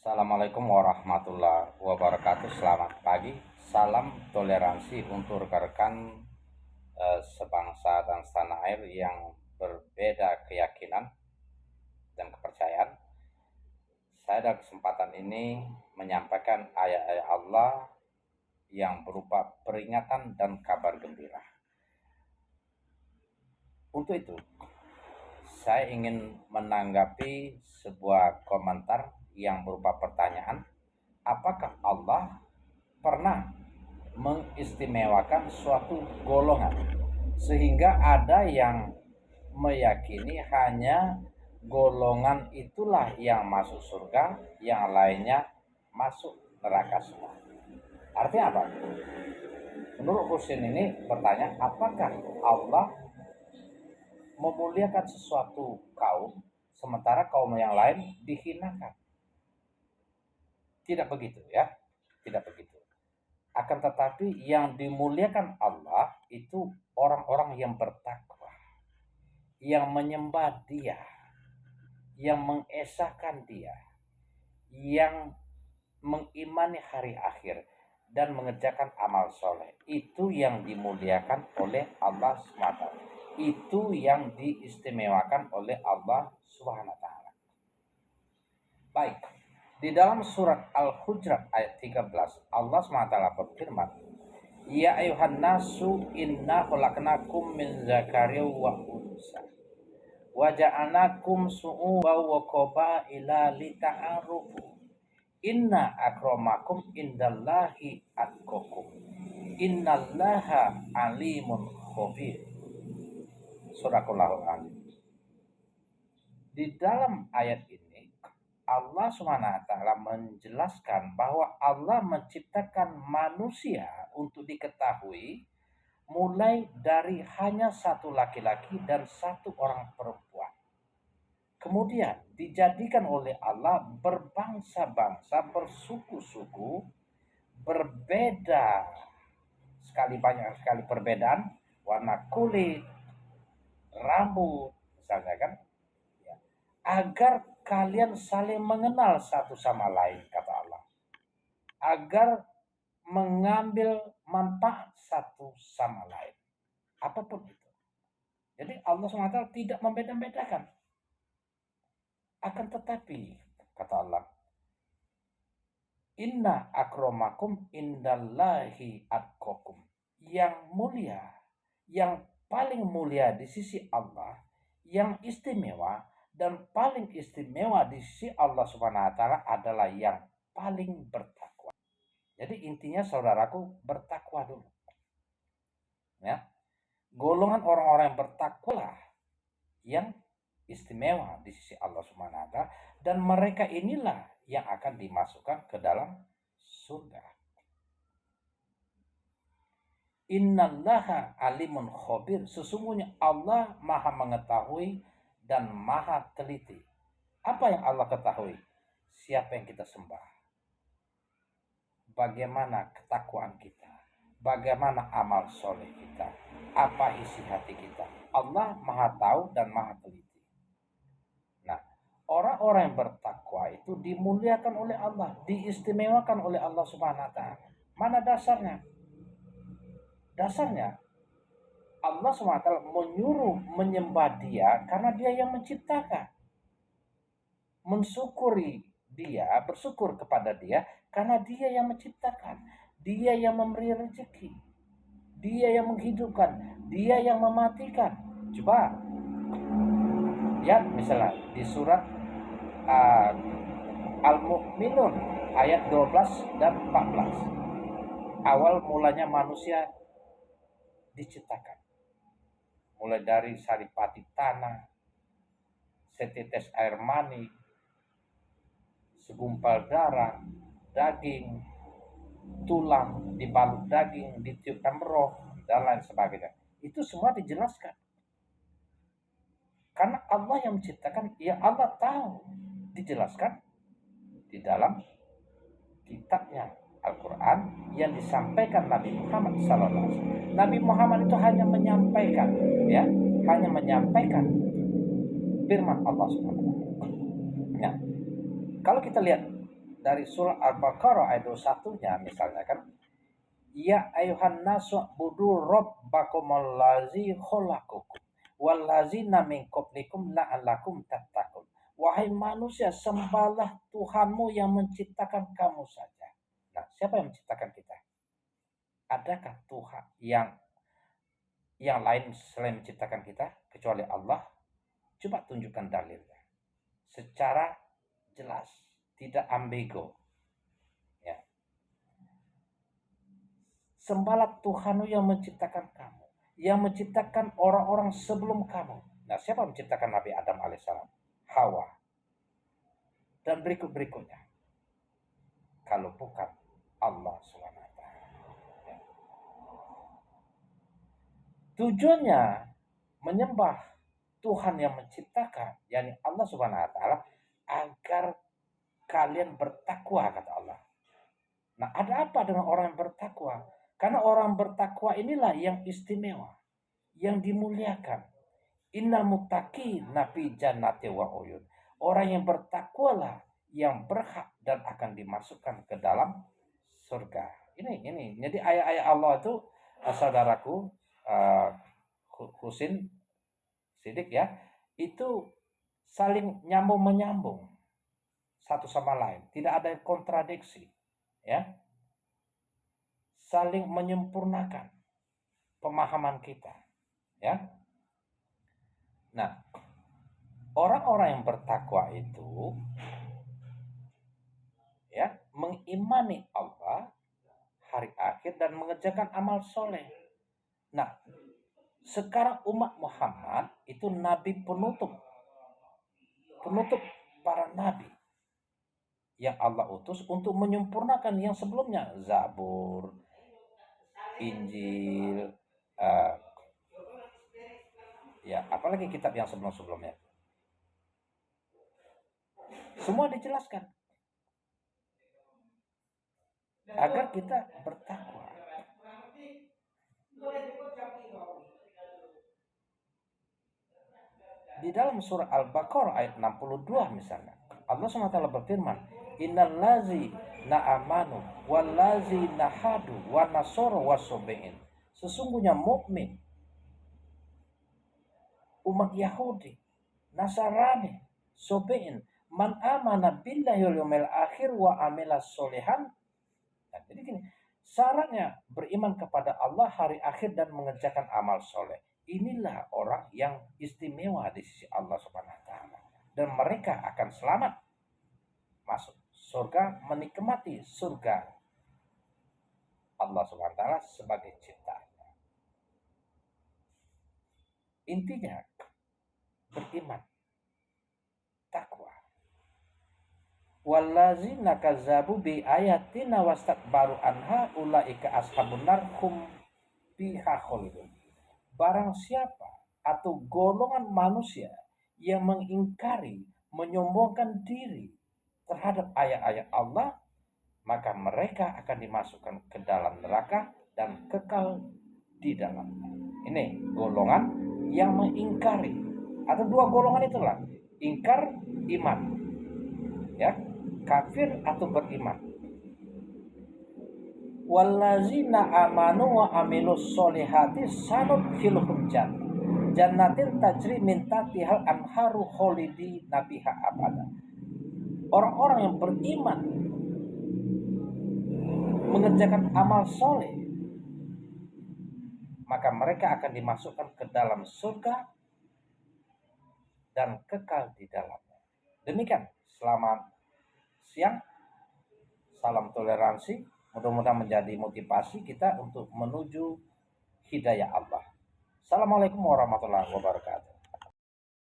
Assalamualaikum warahmatullahi wabarakatuh. Selamat pagi. Salam toleransi untuk rekan-rekan sebangsa dan setanah air yang berbeda keyakinan dan kepercayaan. Saya dalam kesempatan ini menyampaikan ayat-ayat Allah yang berupa peringatan dan kabar gembira. Untuk itu, saya ingin menanggapi sebuah komentar yang berupa pertanyaan, apakah Allah pernah mengistimewakan suatu golongan sehingga ada yang meyakini hanya golongan itulah yang masuk surga, yang lainnya masuk neraka semua. Artinya apa? Menurut Husin ini bertanya, apakah Allah memuliakan sesuatu kaum sementara kaum yang lain dihinakan? Tidak begitu ya, tidak begitu. Akan tetapi yang dimuliakan Allah itu orang-orang yang bertakwa, yang menyembah Dia, yang mengesahkan Dia, yang mengimani hari akhir dan mengerjakan amal soleh. Itu yang dimuliakan oleh Allah SWT. Itu yang diistimewakan oleh Allah SWT. Baik, di dalam surat Al-Hujurat ayat 13 Allah SWT berfirman, Ya ayuhan nasu inna khalaqnakum min zakarin wa unsa wa ja'alnakum su'uban wa qabaila lita'arufu inna akramakum indallahi atqakum innallaha alimun khabir. Surahul Alim. Di dalam ayat ini Allah SWT menjelaskan bahwa Allah menciptakan manusia untuk diketahui mulai dari hanya satu laki-laki dan satu orang perempuan. Kemudian dijadikan oleh Allah berbangsa-bangsa, bersuku-suku, berbeda sekali, banyak sekali perbedaan, warna kulit, rambut, misalnya kan, ya, agar kalian saling mengenal satu sama lain, kata Allah, agar mengambil manfaat satu sama lain, apapun itu. Jadi Allah SWT tidak membeda-bedakan. Akan tetapi, kata Allah, Inna akramakum indallahi atqakum. Yang mulia, yang paling mulia di sisi Allah, yang istimewa dan paling istimewa di sisi Allah Subhanahu wa taala adalah yang paling bertakwa. Jadi intinya saudaraku, bertakwa dulu. Ya. Golongan orang-orang yang bertakwa yang istimewa di sisi Allah Subhanahu wa taala, dan mereka inilah yang akan dimasukkan ke dalam surga. Innallaha alimun khabir. Sesungguhnya Allah Maha mengetahui dan Maha teliti. Apa yang Allah ketahui? Siapa yang kita sembah? Bagaimana ketakwaan kita? Bagaimana amal soleh kita? Apa isi hati kita? Allah Maha tahu dan Maha teliti. Nah, orang-orang yang bertakwa itu dimuliakan oleh Allah, diistimewakan oleh Allah Subhanahu wa taala. Mana dasarnya? Dasarnya Allah SWT menyuruh menyembah Dia karena Dia yang menciptakan. Mensyukuri Dia, bersyukur kepada Dia karena Dia yang menciptakan. Dia yang memberi rezeki. Dia yang menghidupkan. Dia yang mematikan. Coba lihat misalnya di surat Al-Mu'minun ayat 12 dan 14. Awal mulanya manusia diciptakan. Mulai dari saripati tanah, setetes air mani, segumpal darah, daging, tulang dibalut daging, ditiupkan roh, dan lain sebagainya. Itu semua dijelaskan. Karena Allah yang menciptakan, ya Allah tahu. Dijelaskan di dalam kitabnya Al-Quran yang disampaikan Nabi Muhammad SAW. Nabi Muhammad itu hanya menyampaikan, ya, hanya menyampaikan firman Allah SWT. Ya. Kalau kita lihat dari surah Al-Baqarah ayat 21-nya misalnya kan, ya ayuhan nasu budu rabbakumul ladzi khalaqakum wallazina min qablikum la'allakum tattaqun. Wahai manusia, sembahlah Tuhanmu yang menciptakan kamu saja. Nah, siapa yang menciptakan kita? Adakah Tuhan yang lain selain menciptakan kita kecuali Allah? Coba tunjukkan dalilnya secara jelas, tidak ambigu. Ya. Sembahlah Tuhanmu yang menciptakan kamu, yang menciptakan orang-orang sebelum kamu. Nah, siapa menciptakan Nabi Adam alaihissalam? Hawa. Dan berikut-berikutnya. Kalau bukan Allah SWT. Ya. Tujuannya menyembah Tuhan yang menciptakan, yakni Allah Subhanahu wa taala, agar kalian bertakwa, kata Allah. Nah, ada apa dengan orang yang bertakwa? Karena orang bertakwa inilah yang istimewa, yang dimuliakan. Innal muttaqina fi jannati wa uyun. Orang yang bertakwalah yang berhak dan akan dimasukkan ke dalam surga. Ini. Jadi ayat-ayat Allah itu, saudaraku, uh, Husin Sidik ya, itu saling nyambung menyambung satu sama lain, tidak ada kontradiksi, ya, saling menyempurnakan pemahaman kita, ya. Nah, orang-orang yang bertakwa itu, ya, mengimani Allah, hari akhir, dan mengerjakan amal soleh. Nah, sekarang umat Muhammad itu nabi penutup para nabi yang Allah utus untuk menyempurnakan yang sebelumnya, Zabur, Injil, uh, ya, apalagi kitab yang sebelum-sebelumnya. Semua dijelaskan agar kita bertakwa. Di dalam surah Al-Baqarah ayat 62 misalnya, Allah SWT berfirman, innal lazi na'amanu wal lazi nahadu wa nasoro wasobein. Sesungguhnya mukmin, umat Yahudi, Nasrani, Sobein, man amana billahi wal yawmil akhir wa amila solehan. Nah, jadi gini, syaratnya beriman kepada Allah, hari akhir, dan mengerjakan amal soleh. Inilah orang yang istimewa di sisi Allah Subhanahu wa taala, dan mereka akan selamat masuk surga, menikmati surga Allah Subhanahu wa taala sebagai ciptaannya. Intinya beriman, takwa. Wallazina kazzabu bi ayatina wastakbaru anha ulaika ashabun nar hum fiha khalidun. Barang siapa atau golongan manusia yang mengingkari, menyombongkan diri terhadap ayat-ayat Allah, maka mereka akan dimasukkan ke dalam neraka dan kekal di dalamnya. Ini golongan yang mengingkari. Atau dua golongan itulah, ingkar iman, ya, kafir atau beriman. Wallazina amanu wa amilus solihati sanudkhilhum jannatin tajri min tahtihal anharu kholidi nabiha abada. Orang-orang yang beriman, mengerjakan amal soleh, maka mereka akan dimasukkan ke dalam surga dan kekal di dalamnya. Demikian, selamat siang, salam toleransi. Mudah-mudahan menjadi motivasi kita untuk menuju hidayah Allah. Assalamualaikum warahmatullahi wabarakatuh.